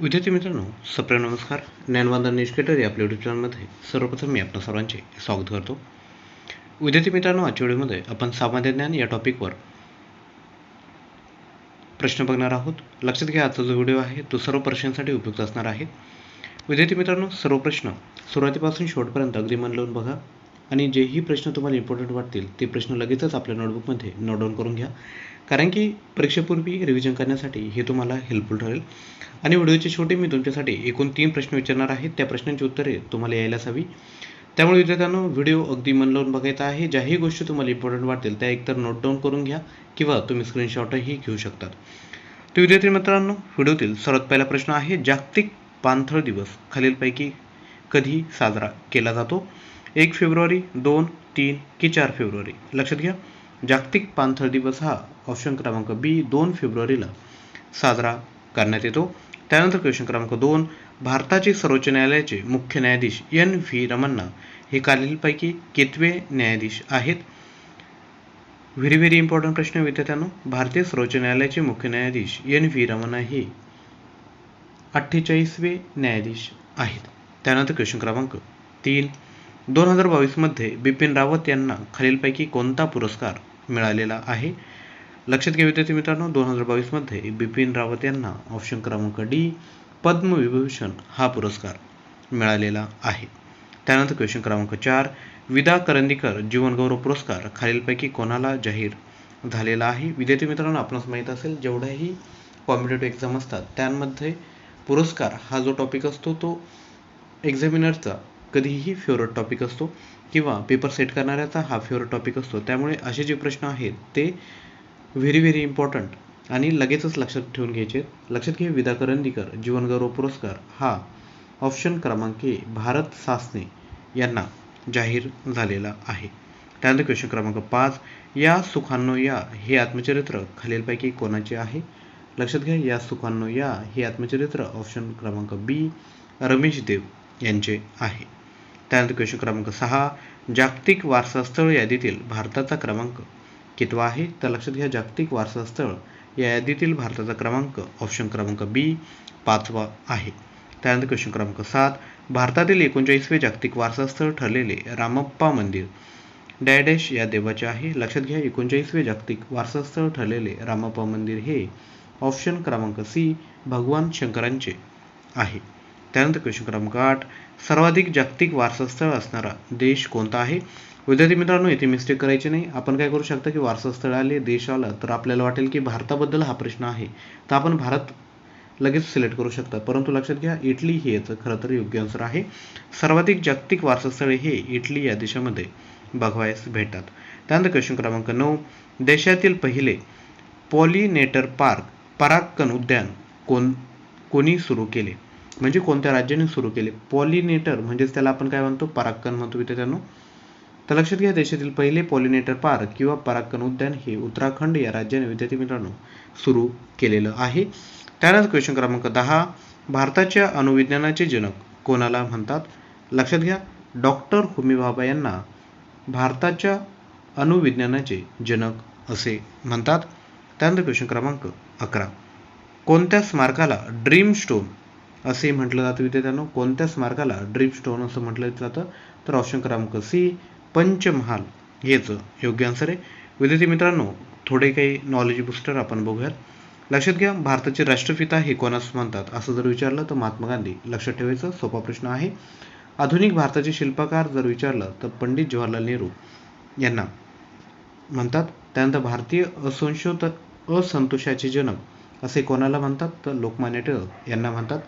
विद्यार्थी मित्रांनो, सप्रेम नमस्कार. ज्ञानवंदन निष्केटर या आपल्या यूट्यूब चॅनलमध्ये सर्वप्रथम मी आपल्या सर्वांचे स्वागत करतो. विद्यार्थी मित्रांनो, आजच्या व्हिडिओमध्ये आपण सामान्य ज्ञान या टॉपिकवर प्रश्न बघणार आहोत. लक्षात घ्या, आजचा जो व्हिडिओ आहे तो सर्व प्रश्नांसाठी उपयुक्त असणार आहे. विद्यार्थी मित्रांनो, सर्व प्रश्न सुरुवातीपासून शेवटपर्यंत अगदी मन लावून बघा आणि जेही प्रश्न तुम्हाला इम्पॉर्टंट वाटतील ते प्रश्न लगेचच आपल्या नोटबुकमध्ये नोट डाऊन करून घ्या, कारण की परीक्षेपूर्वी रिव्हिजन करण्यासाठी हे तुम्हाला हेल्पफुल ठरेल. आणि व्हिडिओचे शेवटी मी तुमच्यासाठी एकूण 3 प्रश्न विचारणार आहे. त्या प्रश्नांची उत्तरे तुम्हाला यायलाच हवी. त्यामुळे विद्यार्थ्यांनो, व्हिडिओ अगदी मन लावून बघायचा आहे. ज्याही गोष्टी तुम्हाला इम्पॉर्टंट वाटतील त्या एकतर नोट डाऊन करून घ्या किंवा तुम्ही स्क्रीनशॉटही घेऊ शकतात. तर विद्यार्थी मित्रांनो, व्हिडिओतील सर्वात पहिला प्रश्न आहे, जागतिक पाणथळ दिवस खालीलपैकी कधी साजरा केला जातो? 1 फेब्रुवारी, 2, 3 की 4 फेब्रुवारी? लक्षात घ्या, जागतिक पाणथळ दिवस हा ऑप्शन क्रमांक बी 2 फेब्रुवारीला साजरा करण्यात येतो. त्यानंतर क्वेश्चन क्रमांक 2, भारताचे सर्वोच्च न्यायालयाचे मुख्य न्यायाधीश एन व्ही रमन्ना हे खालीलपैकी कितवे न्यायाधीश आहेत? व्हेरी इम्पॉर्टंट प्रश्न विद्यार्थ्यांनो. भारतीय सर्वोच्च न्यायालयाचे मुख्य न्यायाधीश एन व्ही रमन्ना हे 48वे न्यायाधीश आहेत. त्यानंतर क्वेश्चन क्रमांक 3, 2022 मध्ये बिपिन रावत यांना खालीलपैकी कोणता पुरस्कार मिळालेला आहे? लक्षात घ्या विद्यार्थी मित्रांनो, 2022 मध्ये बिपिन रावत यांना ऑप्शन क्रमांक डी पद्मविभूषण हा पुरस्कार मिळालेला आहे. त्यानंतर क्वेश्चन क्रमांक 4, विदा करंदीकर जीवनगौरव पुरस्कार खालीलपैकी कोणाला जाहीर झालेला आहे? विद्यार्थी मित्रांनो, आपणास माहीत असेल, जेवढ्याही कॉम्पिटेटिव्ह एक्झाम असतात त्यामध्ये पुरस्कार हा जो टॉपिक असतो तो एक्झामिनरचा कधीही फेवरेट टॉपिक असतो किंवा पेपर सेट करणाऱ्याचा हा फेवरेट टॉपिक असतो. त्यामुळे असे जे प्रश्न आहेत ते व्हेरी इम्पॉर्टंट आणि लगेचच लक्षात ठेवून घ्यायचे. लक्षात घ्या, विदा करंदीकर जीवनगौरव पुरस्कार हा ऑप्शन क्रमांक ए भारत सासने यांना जाहीर झालेला आहे. त्यानंतर क्वेश्चन क्रमांक 5, या सुखांनो या हे आत्मचरित्र खालीलपैकी कोणाचे आहे? लक्षात घ्या, या सुखांनो या हे आत्मचरित्र ऑप्शन क्रमांक बी रमेश देव यांचे आहे. त्यानंतर क्वेश्चन क्रमांक 6, जागतिक वारसा स्थळ यादीतील भारताचा क्रमांक कितवा आहे? तर लक्षात घ्या, जागतिक वारसा स्थळ या यादीतील भारताचा क्रमांक ऑप्शन क्रमांक बी 5वा आहे. त्यानंतर क्वेश्चन क्रमांक 7, भारतातील 39वे जागतिक वारसा स्थळ ठरलेले रामप्पा मंदिर डॅश या देवाचे आहे? लक्षात घ्या, 39वे जागतिक वारसा स्थळ ठरलेले रामप्पा मंदिर हे ऑप्शन क्रमांक सी भगवान शंकरांचे आहे. त्यानंतर क्वेश्चन क्रमांक 8, सर्वाधिक जागतिक वारसा स्थळ असणारा देश कोणता आहे? विद्यार्थी मित्रांनो, इथे मिस्टेक करायची नाही. आपण काय करू शकता की वारसा स्थळ आले, देश आला तर आपल्याला वाटेल की भारताबद्दल हा प्रश्न आहे, तर आपण भारत लगेच सिलेक्ट करू शकता. परंतु लक्षात घ्या, इटली हे याचं खरं तर योग्य आन्सर आहे. सर्वाधिक जागतिक वारसा स्थळे हे इटली या देशामध्ये बघावयास भेटतात. त्यानंतर क्वेश्चन क्रमांक 9, देशातील पहिले पॉलिनेटर पार्क पराक्कन उद्यान कोणी सुरू केले? म्हणजे कोणत्या राज्याने सुरू केले? पॉलिनेटर म्हणजेच त्याला आपण काय म्हणतो, पराक्कन म्हणतो विद्यार्थ्यांनो. तर लक्षात घ्या, देशातील पहिले पॉलिनेटर पार्क किंवा पराक्कन उद्यान हे उत्तराखंड या राज्याने विद्यार्थी मित्रांनो सुरू केलेलं आहे. त्यानंतर क्वेश्चन क्रमांक 10, भारताच्या अणुविज्ञानाचे जनक कोणाला म्हणतात? लक्षात घ्या, डॉक्टर होमी भाभा यांना भारताच्या अणुविज्ञानाचे जनक असे म्हणतात. त्यानंतर क्वेश्चन क्रमांक 11, कोणत्या स्मारकाला ड्रीम स्टोन असे म्हटलं जातं विद्यार्थ्यांनो? कोणत्या स्मारकाला ड्रीम स्टोन असं म्हटलं जातं? तर ऑप्शन क्रमांक सी पंचमहाल हेच योग्य आन्सर आहे. विद्यार्थी मित्रांनो, थोडे काही नॉलेज बुस्टर आपण बघूयात. लक्षात घ्या, भारताचे राष्ट्रपिता हे कोणास म्हणतात असं जर विचारलं तर महात्मा गांधी. लक्षात ठेवायचं, सोपा प्रश्न आहे. आधुनिक भारताचे शिल्पकार जर विचारलं तर पंडित जवाहरलाल नेहरू यांना म्हणतात. त्यानंतर भारतीय असंतोषाचे जनक असे कोणाला म्हणतात? तर लोकमान्य टिळक यांना म्हणतात.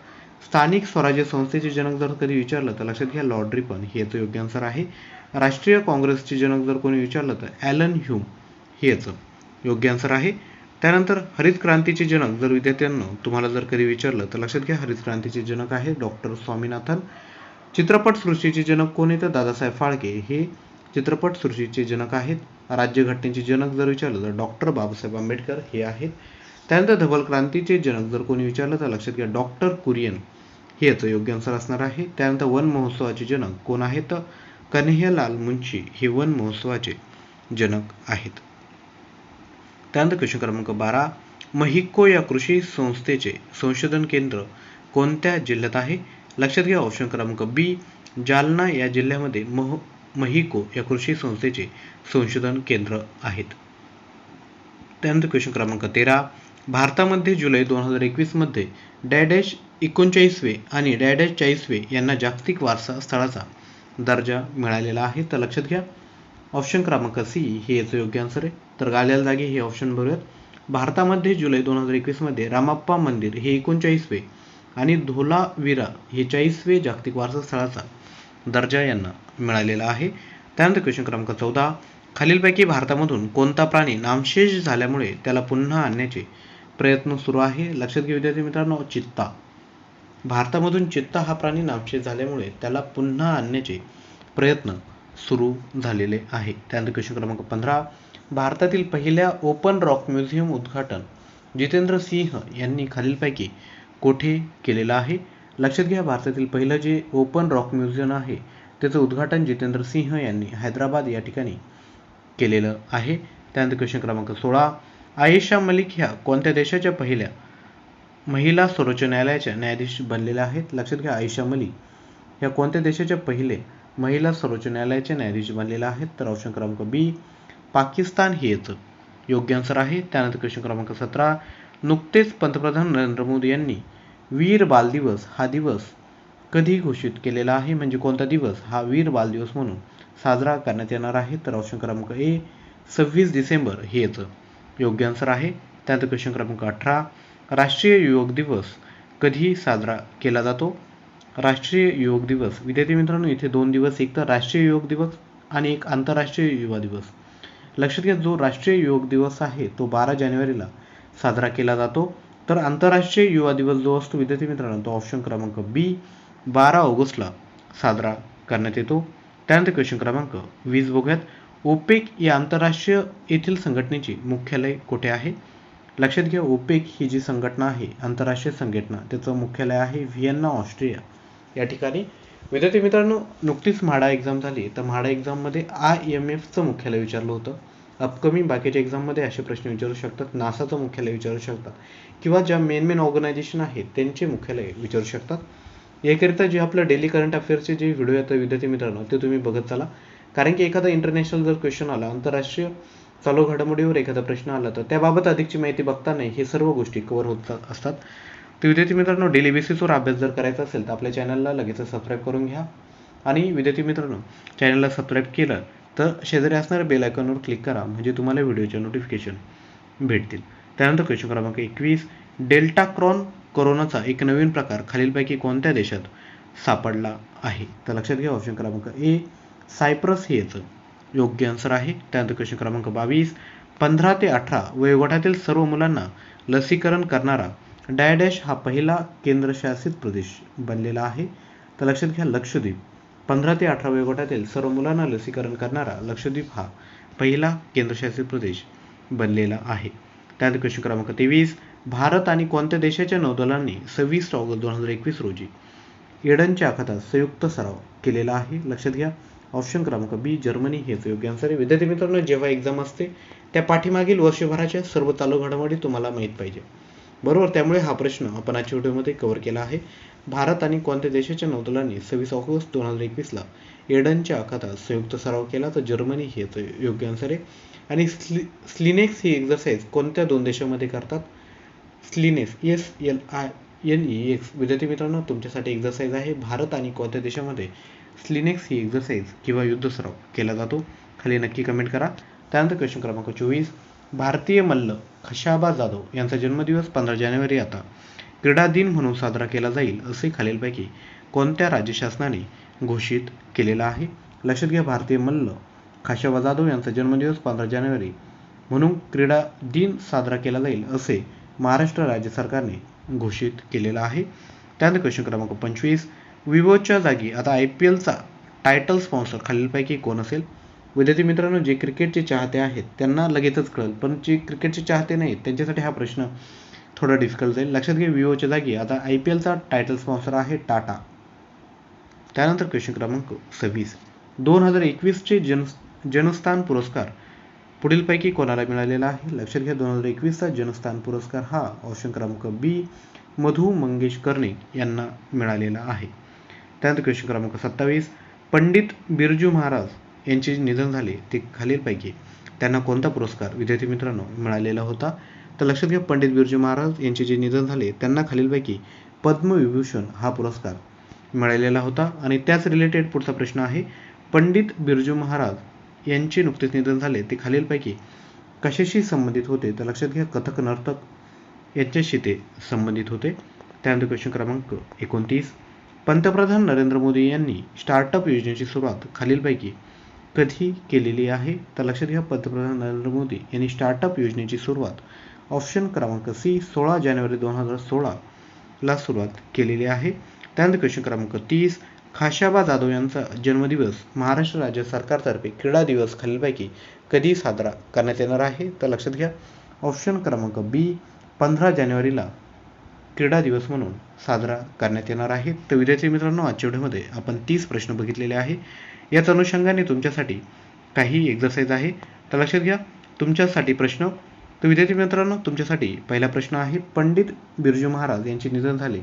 स्थानिक स्वराज्य संस्थेचे जनक जर कधी विचारलं तर लक्षात घ्या, लॉर्ड रिपन हे याचं योग्य आन्सर आहे. राष्ट्रीय काँग्रेसचे जनक जर कोणी विचारलं तर ॲलन ह्यूम हे याचं योग्य आन्सर आहे. त्यानंतर हरित क्रांतीचे जनक जर विद्यार्थ्यांना तुम्हाला जर कधी विचारलं तर लक्षात घ्या, हरित क्रांतीचे जनक आहे डॉक्टर स्वामीनाथन. चित्रपट सृष्टीचे जनक कोण आहेत? दादासाहेब फाळके हे चित्रपट सृष्टीचे जनक आहेत. राज्यघटनेचे जनक जर विचारलं तर डॉक्टर बाबासाहेब आंबेडकर हे आहेत. त्यानंतर धवल क्रांतीचे जनक जर कोणी विचारलं तर लक्षात घ्या, डॉक्टर कुरियन हे याचं योग्य आन्सर असणार आहे. त्यानंतर वन महोत्सवाचे जनक कोण आहेत? कन्हैयालाल मुंशी हे वन महोत्सवाचे जनक आहेत. त्यानंतर क्वेश्चन क्रमांक 12, महिको या कृषी संस्थेचे संशोधन केंद्र कोणत्या जिल्ह्यात आहे? लक्षात घ्या ऑप्शन क्रमांक बी जालना या जिल्ह्यामध्ये महिको या कृषी संस्थेचे संशोधन केंद्र आहेत. त्यानंतर क्वेश्चन क्रमांक 13 भारतामध्ये जुलै 2021 मध्ये डॅडॅश 39वे आणि डॅडॅश 40वे यांना जागतिक वारसा स्थळाचा दर्जा मिळालेला आहे. तर लक्षात घ्या ऑप्शन क्रमांक सी हे याचं योग्य आन्सर आहे. तर गाळलेल्या जागी हे ऑप्शन बरोबर. भारतामध्ये जुलै 2021 मध्ये रामाप्पा मंदिर हे 39वे आणि धोलावीरा हे 40वे जागतिक वारसा स्थळाचा दर्जा यांना मिळालेला आहे. त्यानंतर क्वेश्चन क्रमांक 14 खालीलपैकी भारतामधून कोणता प्राणी नामशेष झाल्यामुळे त्याला पुन्हा आणण्याचे प्रयत्न सुरू आहे? लक्षात घ्या विद्यार्थी मित्रांनो, चित्ता. भारतामधून चित्ता हा प्राणी नामशेष झाल्यामुळे त्याला पुन्हा आणण्याचे प्रयत्न सुरू झालेले आहे. त्यानंतर क्वेश्चन क्रमांक 15 भारतातील पहिल्या ओपन रॉक म्युझियम उद्घाटन जितेंद्र सिंह यांनी खालीलपैकी कोठे केलेलं आहे? लक्षात घ्या भारतातील पहिलं जे ओपन रॉक म्युझियम आहे त्याचं उद्घाटन जितेंद्र सिंह यांनी हैदराबाद या ठिकाणी केलेलं आहे. त्यानंतर क्वेश्चन क्रमांक 16 आयेशा मलिक ह्या कोणत्या देशाच्या पहिल्या महिला सर्वोच्च न्यायालयाच्या न्यायाधीश बनलेल्या आहेत? लक्षात घ्या आयेशा मलिक ह्या कोणत्या देशाच्या पहिले महिला सर्वोच्च न्यायालयाचे न्यायाधीश बनलेल्या आहेत? तर ऑप्शन क्रमांक बी पाकिस्तान हे याचं योग्य आन्सर आहे. त्यानंतर क्वेश्चन क्रमांक 17 नुकतेच पंतप्रधान नरेंद्र मोदी यांनी वीर बाल दिवस हा दिवस कधी घोषित केलेला आहे? म्हणजे कोणता दिवस हा वीर बाल दिवस म्हणून साजरा करण्यात येणार आहे? तर ऑप्शन क्रमांक ए 26 डिसेंबर हे याचं योग्य आन्सर आहे. त्यानंतर क्वेश्चन क्रमांक 18 राष्ट्रीय योग दिवस कधी साजरा केला जातो? राष्ट्रीय योग दिवस विद्यार्थी मित्रांनो इथे दोन दिवस, एक तर राष्ट्रीय योग दिवस आणि एक आंतरराष्ट्रीय युवा दिवस. लक्षात घ्या जो राष्ट्रीय योग दिवस आहे तो 12 जानेवारीला साजरा केला जातो. तर आंतरराष्ट्रीय युवा दिवस जो असतो विद्यार्थी मित्रांनो तो ऑप्शन क्रमांक बी 12 ऑगस्टला साजरा करण्यात येतो. त्यानंतर क्वेश्चन क्रमांक 20 बघूयात. ओपेक या आंतरराष्ट्रीय येथील संघटनेचे मुख्यालय कुठे आहे? लक्षात घ्या ओपेक ही जी संघटना आहे आंतरराष्ट्रीय संघटना त्याचं मुख्यालय आहे व्हिएन्ना ऑस्ट्रिया या ठिकाणी. विद्यार्थी मित्रांनो नुकतीच म्हाडा एक्झाम झाली तर म्हाडा एक्झाममध्ये IMFचं मुख्यालय विचारलं होतं. अपकमिंग बाकीच्या एक्झाममध्ये असे प्रश्न विचारू शकतात. नासाचं मुख्यालय विचारू शकतात किंवा ज्या मेन ऑर्गनायझेशन आहेत त्यांचे मुख्यालय विचारू शकतात. याकरिता जे आपलं डेली करंट अफेअर्सचे जे व्हिडिओ येतात विद्यार्थी मित्रांनो ते तुम्ही बघत चला. कारण की एखादा इंटरनॅशनल जर क्वेश्चन आला आंतरराष्ट्रीय चालू घडामोडीवर एखादा प्रश्न आला तर त्याबाबत अधिकची माहिती बघताना हे सर्व गोष्टी कव्हर होत असतात. तर विद्यार्थी मित्रांनो डेली बेसिसवर अभ्यास जर करायचा असेल तर आपल्या चॅनलला लगेच सबस्क्राईब करून घ्या. आणि विद्यार्थी मित्रांनो चॅनलला सबस्क्राईब केलं तर शेजारी असणाऱ्या बेल आयकॉनवर क्लिक करा म्हणजे तुम्हाला व्हिडिओचे नोटिफिकेशन भेटतील. त्यानंतर क्वेश्चन क्रमांक 21 डेल्टा क्रॉन कोरोनाचा एक नवीन प्रकार खालीलपैकी कोणत्या देशात सापडला आहे? तर लक्षात घ्या ऑप्शन क्रमांक ए सायप्रस हे याचं योग्य आन्सर आहे. त्यानंतर क्वेश्चन क्रमांक 22 15 ते 18 वयोगटातील सर्व मुलांना लसीकरण करणारा डॅडॅश हा पहिला केंद्रशासित प्रदेश बनलेला आहे. तर लक्षात घ्या लक्षद्वीप. 15 ते 18 वयोगटातील सर्व मुलांना लसीकरण करणारा लक्षद्वीप हा पहिला केंद्रशासित प्रदेश बनलेला आहे. त्यानंतर क्वेश्चन क्रमांक 23 भारत आणि कोणत्या देशाच्या नौदलांनी 26 ऑगस्ट 2021 रोजी एडनच्या आखातात संयुक्त सराव केलेला आहे? लक्षात घ्या ऑप्शन क्रमांक बी जर्मनी हेच योग्य आन्सर आहे. विद्यार्थी मित्रांनो जेव्हा एक्झाम असते त्या पाठीमागील वर्षभराच्या सर्व चालू घडामोडी तुम्हाला माहीत पाहिजे बरोबर. त्यामुळे हा प्रश्न आपण आजच्या व्हिडिओमध्ये कव्हर केला आहे. भारत आणि कोणत्या देशाच्या नौदलांनी 26 ऑगस्ट 2021ला एडनच्या आखातात संयुक्त सराव केला? तर जर्मनी हेच योग्य आन्सर आहे. आणि स्लिनेक्स ही एक्झरसाइज कोणत्या दोन देशामध्ये करतात? स्लिनेक्स SLINEX विद्यार्थी मित्रांनो तुमच्यासाठी एक्झरसाइज आहे. भारत आणि कोणत्या देशामध्ये स्लिनेक्स ही एक्झरसाइज किंवा युद्ध सराव केला जातो? खाली नक्की कमेंट करा. त्यानंतर क्वेश्चन क्रमांक 24 भारतीय मल्ल खशाबा जाधव यांचा जन्मदिवस 15 जानेवारी आता क्रीडा दिन म्हणून साजरा केला जाईल असे खालीलपैकी कोणत्या राज्य शासनाने घोषित केलेला आहे? लक्षात घ्या भारतीय मल्ल खशाबा जाधव यांचा जन्मदिवस 15 जानेवारी म्हणून क्रीडा दिन साजरा केला जाईल असे महाराष्ट्र राज्य सरकारने घोषित केलेला आहे. त्यानंतर क्वेश्चन क्रमांक 25 विवोच्या जागी आता IPLचा टायटल स्पॉन्सर खालीलपैकी कोण असेल? विद्यार्थी मित्रांनो जे क्रिकेटचे चाहते आहेत त्यांना लगेचच कळेल पण जे क्रिकेटचे चाहते नाहीत त्यांच्यासाठी हा प्रश्न थोडा डिफिकल्ट जाईल. लक्षात घ्या विवोच्या जागी आता IPLचा टायटल स्पॉन्सर आहे टाटा. त्यानंतर क्वेश्चन क्रमांक 26 2021चे जनस्थान पुरस्कार पुढीलपैकी कोणाला मिळालेला आहे? लक्षात घ्या 2021चा जनस्थान पुरस्कार हा ऑप्शन क्रमांक बी मधु मंगेश कर्णिक यांना मिळालेला आहे. त्यानंतर क्वेश्चन क्रमांक 27, पंडित बिरजू महाराज यांचे निधन झाले ते खालीलपैकी त्यांना कोणता पुरस्कार विद्यार्थी मित्रांनो मिळालेला होता? तर लक्षात घ्या, पंडित बिरजू महाराज यांचे जे निधन झाले त्यांना खालीलपैकी पद्मविभूषण हा पुरस्कार मिळालेला होता. आणि त्याच रिलेटेड पुढचा प्रश्न आहे, पंडित बिरजू महाराज यांचे नुकतेच निधन झाले ते खालीलपैकी कशाशी संबंधित होते? तर लक्षात घ्या, कथक नर्तक यांच्याशी ते संबंधित होते. त्यानंतर क्वेश्चन क्रमांक 29, पंतप्रधान नरेंद्र मोदी यांनी स्टार्टअप योजनेची सुरुवात खालीलपैकी कधी केलेली आहे? तर लक्षात घ्या, पंतप्रधान नरेंद्र मोदी यांनी स्टार्टअप योजनेची सुरुवात ऑप्शन क्रमांक सी 16 जानेवारी 2016 ला सुरुवात केलेली आहे. त्यानंतर क्वेश्चन क्रमांक 30, खाशाबा जाधव यांचा जन्मदिवस महाराष्ट्र राज्य सरकारतर्फे क्रीडा दिवस खालीलपैकी कधी साजरा करण्यात येणार आहे? तर लक्षात घ्या, ऑप्शन क्रमांक बी 15 जानेवारीला क्रीडा दिवस म्हणून साजरा करण्यात येणार आहे. तर विद्यार्थी मित्रांनो, आजच्या व्हिडिओमध्ये आपण 30 प्रश्न बघितलेले आहे. याच अनुषंगाने तुमच्यासाठी काही एक्झरसाइज आहे. तर लक्षात घ्या, तुमच्यासाठी प्रश्न. तर विद्यार्थी मित्रांनो, तुमच्यासाठी पहिला प्रश्न आहे, पंडित बिरजू महाराज यांचे निधन झाले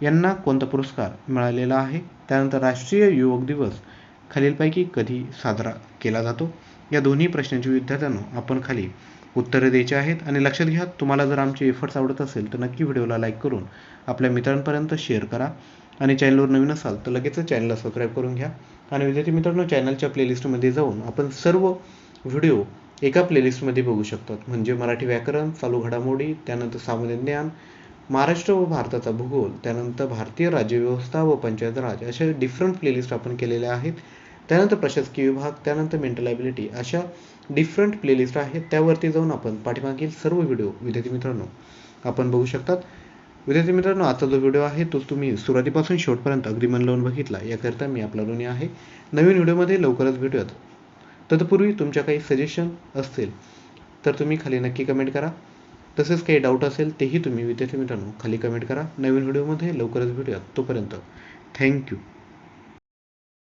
यांना कोणता पुरस्कार मिळालेला आहे? त्यानंतर राष्ट्रीय युवक दिवस खालीलपैकी कधी साजरा केला जातो? या दोन्ही प्रश्नांची विद्यार्थ्यांनो आपण खाली उत्तरे द्यायची आहेत. आणि लक्षात घ्या, तुम्हाला जर आमचे एफर्ट्स आवडत असेल तर नक्की व्हिडिओला लाईक करून आपल्या मित्रांपर्यंत शेअर करा. आणि चॅनलवर नवीन असाल तर लगेच चॅनलला सबस्क्राईब करून घ्या. आणि विद्यार्थी मित्रांनो, चॅनलच्या प्लेलिस्टमध्ये जाऊन आपण सर्व व्हिडिओ एका प्लेलिस्टमध्ये बघू शकतात. म्हणजे मराठी व्याकरण, चालू घडामोडी, त्यानंतर सामान्य ज्ञान, महाराष्ट्र व भारताचा भूगोल, त्यानंतर भारतीय राज्यव्यवस्था व पंचायत राज, अशा डिफरंट प्लेलिस्ट आपण केलेल्या आहेत. त्यानंतर प्रशासकीय विभाग, त्यानंतर मेंटल ॲबिलिटी, अशा डिफरंट प्लेलिस्ट आहेत. त्यावरती जाऊन आपण पाठीमागील सर्व व्हिडिओ विद्यार्थी मित्रांनो आपण बघू शकतात. विद्यार्थी मित्रांनो, आजचा जो व्हिडिओ आहे तो तुम्ही सुरुवातीपासून शेवटपर्यंत अगदी मन लावून बघितला, याकरिता मी आपला ऋणी आहे. नवीन व्हिडिओमध्ये लवकरच भेटूयात. तत्पूर्वी तुमच्या काही सजेशन असतील तर तुम्ही खाली नक्की कमेंट करा. तसेच काही डाऊट असेल तेही तुम्ही विद्यार्थी मित्रांनो खाली कमेंट करा. नवीन व्हिडिओमध्ये लवकरच भेटूयात. तोपर्यंत थँक्यू.